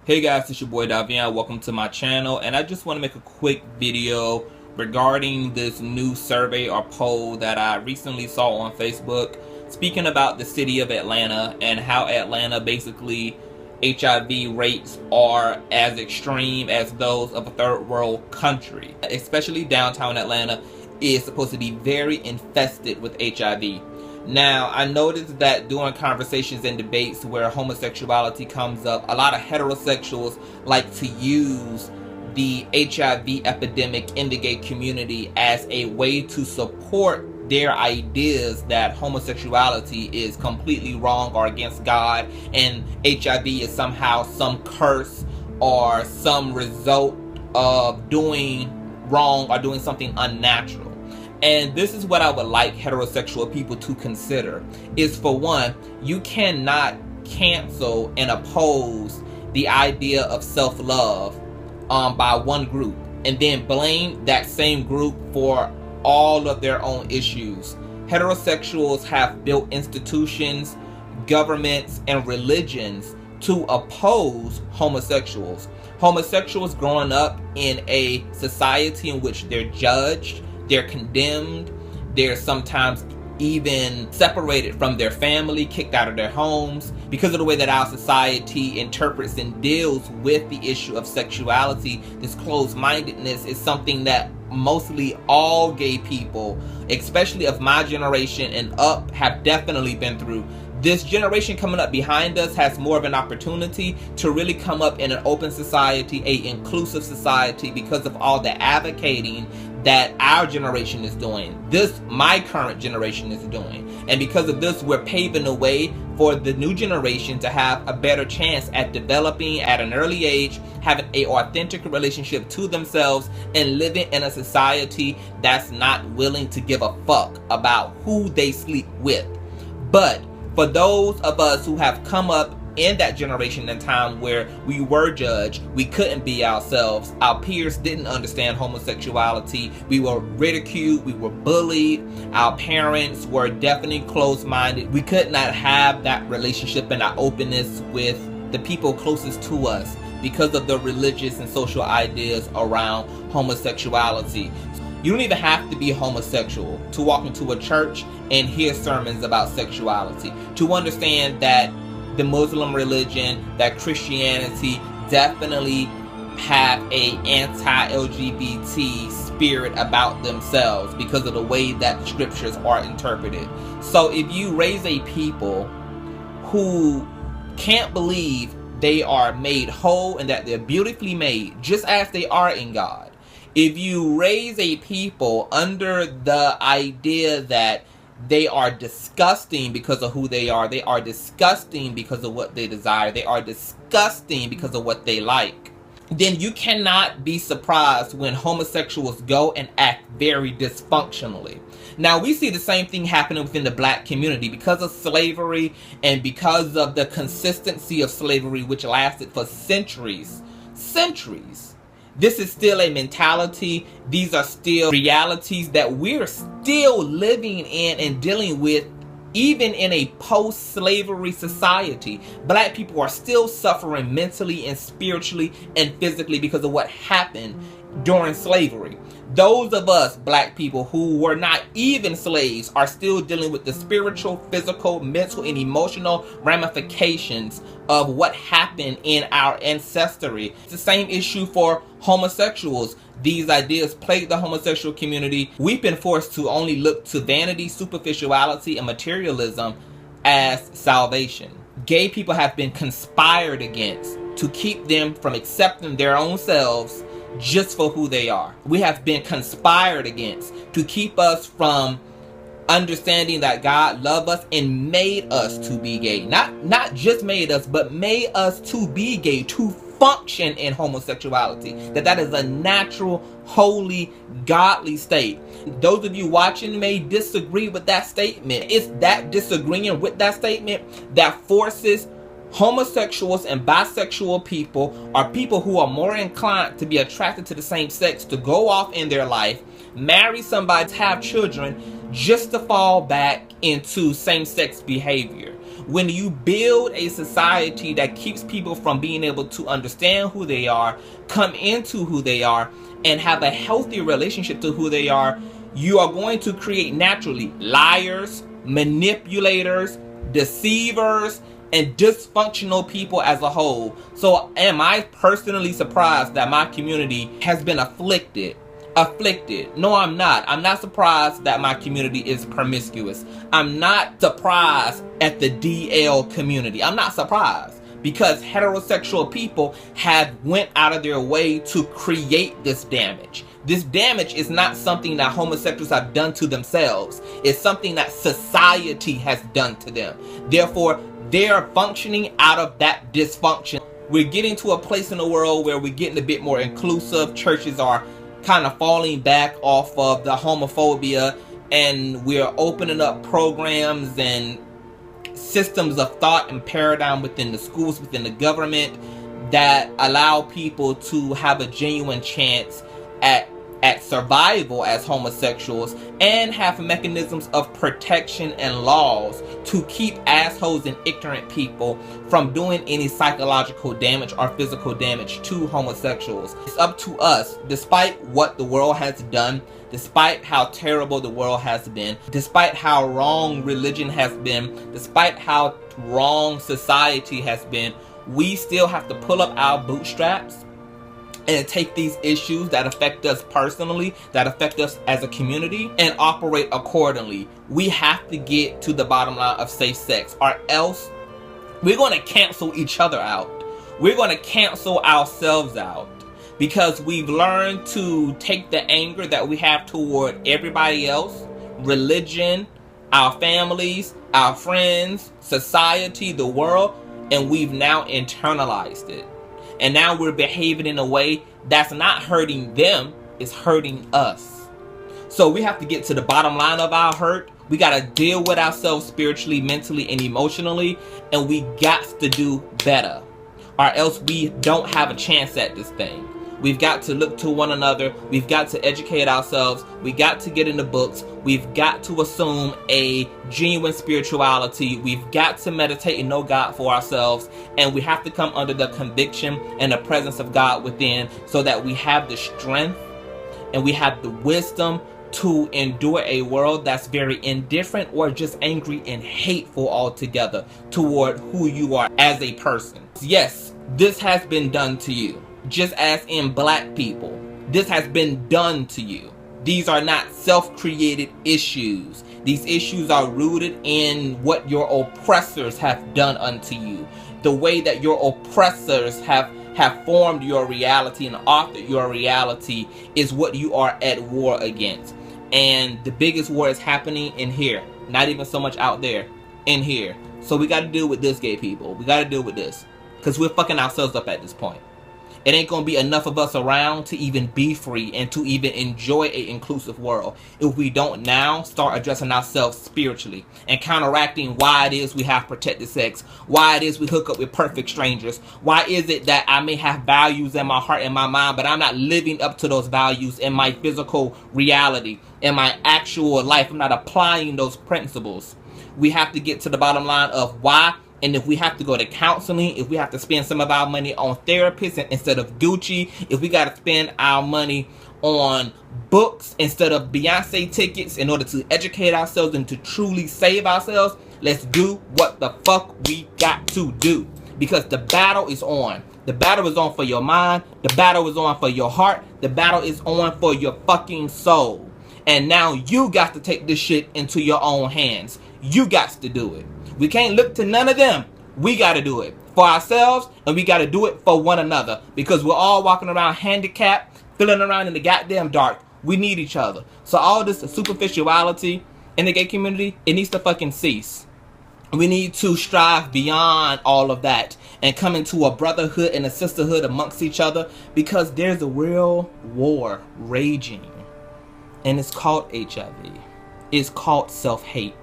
Hey guys, it's your boy Davian. Welcome to my channel, and I just want to make a quick video regarding this new survey or poll that I recently saw on Facebook speaking about the city of Atlanta and how Atlanta basically HIV rates are as extreme as those of a third world country. Especially downtown Atlanta is supposed to be very infested with HIV. Now, I noticed that during conversations and debates where homosexuality comes up, a lot of heterosexuals like to use the HIV epidemic in the gay community as a way to support their ideas that homosexuality is completely wrong or against God, and HIV is somehow some curse or some result of doing wrong or doing something unnatural. And this is what I would like heterosexual people to consider, is for one, you cannot cancel and oppose the idea of self-love by one group and then blame that same group for all of their own issues. Heterosexuals have built institutions, governments, and religions to oppose homosexuals. Homosexuals growing up in a society in which they're judged, they're condemned, they're sometimes even separated from their family, kicked out of their homes, because of the way that our society interprets and deals with the issue of sexuality. This closed-mindedness is something that mostly all gay people, especially of my generation and up, have definitely been through. This generation coming up behind us has more of an opportunity to really come up in an open society, a inclusive society, because of all the advocating that our generation is doing, my current generation is doing. And because of this, we're paving the way for the new generation to have a better chance at developing at an early age, having an authentic relationship to themselves, and living in a society that's not willing to give a fuck about who they sleep with. But for those of us who have come up in that generation and time where we were judged, we couldn't be ourselves, our peers didn't understand homosexuality, we were ridiculed, we were bullied, our parents were definitely closed-minded, we could not have that relationship and that openness with the people closest to us because of the religious and social ideas around homosexuality. You don't even have to be homosexual to walk into a church and hear sermons about sexuality, to understand that the Muslim religion, that Christianity definitely have a anti-LGBT spirit about themselves because of the way that the scriptures are interpreted. So if you raise a people who can't believe they are made whole and that they're beautifully made just as they are in God, if you raise a people under the idea that they are disgusting because of who they are disgusting because of what they desire, they are disgusting because of what they like, then you cannot be surprised when homosexuals go and act very dysfunctionally. Now, we see the same thing happening within the black community because of slavery and because of the consistency of slavery, which lasted for centuries. This is still a mentality. These are still realities that we're still living in and dealing with, even in a post-slavery society. Black people are still suffering mentally and spiritually and physically because of what happened during slavery. Those of us black people who were not even slaves are still dealing with the spiritual, physical, mental, and emotional ramifications of what happened in our ancestry. It's the same issue for homosexuals. These ideas plague the homosexual community. We've been forced to only look to vanity, superficiality, and materialism as salvation. Gay people have been conspired against to keep them from accepting their own selves just for who they are. We have been conspired against to keep us from understanding that God loved us and made us to be gay. Not just made us, but made us to be gay, to function in homosexuality. That is a natural, holy, godly state. Those of you watching may disagree with that statement. It's that disagreeing with that statement that forces homosexuals and bisexual people, or people who are more inclined to be attracted to the same sex, to go off in their life, marry somebody, to have children, just to fall back into same-sex behavior. When you build a society that keeps people from being able to understand who they are, come into who they are, and have a healthy relationship to who they are, you are going to create naturally liars, manipulators, deceivers, and dysfunctional people as a whole. So am I personally surprised that my community has been afflicted? No, I'm not. I'm not surprised that my community is promiscuous. I'm not surprised at the DL community. I'm not surprised, because heterosexual people have went out of their way to create this damage. This damage is not something that homosexuals have done to themselves. It's something that society has done to them. Therefore, they're functioning out of that dysfunction. We're getting to a place in the world where we're getting a bit more inclusive. Churches are kind of falling back off of the homophobia, and we're opening up programs and systems of thought and paradigm within the schools, within the government, that allow people to have a genuine chance at survival as homosexuals, and have mechanisms of protection and laws to keep assholes and ignorant people from doing any psychological damage or physical damage to homosexuals. It's up to us, despite what the world has done, despite how terrible the world has been, despite how wrong religion has been, despite how wrong society has been, we still have to pull up our bootstraps and take these issues that affect us personally, that affect us as a community, and operate accordingly. We have to get to the bottom line of safe sex, or else we're going to cancel each other out. We're going to cancel ourselves out, because we've learned to take the anger that we have toward everybody else, religion, our families, our friends, society, the world, and we've now internalized it. And now we're behaving in a way that's not hurting them, it's hurting us. So we have to get to the bottom line of our hurt. We got to deal with ourselves spiritually, mentally, and emotionally. And we got to do better, or else we don't have a chance at this thing. We've got to look to one another. We've got to educate ourselves. We got to get in the books. We've got to assume a genuine spirituality. We've got to meditate and know God for ourselves. And we have to come under the conviction and the presence of God within, so that we have the strength and we have the wisdom to endure a world that's very indifferent or just angry and hateful altogether toward who you are as a person. Yes, this has been done to you. Just as in black people, this has been done to you. These are not self-created issues. These issues are rooted in what your oppressors have done unto you. The way that your oppressors have formed your reality and authored your reality is what you are at war against. And the biggest war is happening in here. Not even so much out there. In here. So we got to deal with this, gay people. We got to deal with this. Because we're fucking ourselves up at this point. It ain't going to be enough of us around to even be free and to even enjoy an inclusive world if we don't now start addressing ourselves spiritually and counteracting why it is we have protected sex, why it is we hook up with perfect strangers, why is it that I may have values in my heart and my mind, but I'm not living up to those values in my physical reality, in my actual life. I'm not applying those principles. We have to get to the bottom line of why. And if we have to go to counseling, if we have to spend some of our money on therapists instead of Gucci, if we got to spend our money on books instead of Beyonce tickets in order to educate ourselves and to truly save ourselves, let's do what the fuck we got to do. Because the battle is on. The battle is on for your mind. The battle is on for your heart. The battle is on for your fucking soul. And now you got to take this shit into your own hands. You got to do it. We can't look to none of them. We got to do it for ourselves, and we got to do it for one another, because we're all walking around handicapped, feeling around in the goddamn dark. We need each other. So all this superficiality in the gay community, it needs to fucking cease. We need to strive beyond all of that and come into a brotherhood and a sisterhood amongst each other, because there's a real war raging, and it's called HIV. It's called self-hate.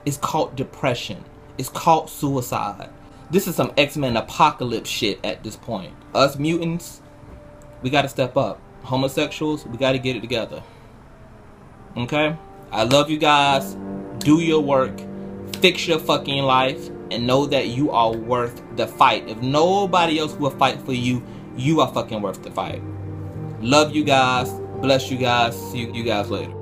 It's called depression. It's called suicide. This is some X-Men apocalypse shit at this point. Us mutants, we got to step up. Homosexuals, we got to get it together. Okay? I love you guys. Do your work. Fix your fucking life. and know that you are worth the fight. If nobody else will fight for you, you are fucking worth the fight. Love you guys. Bless you guys. See you guys later.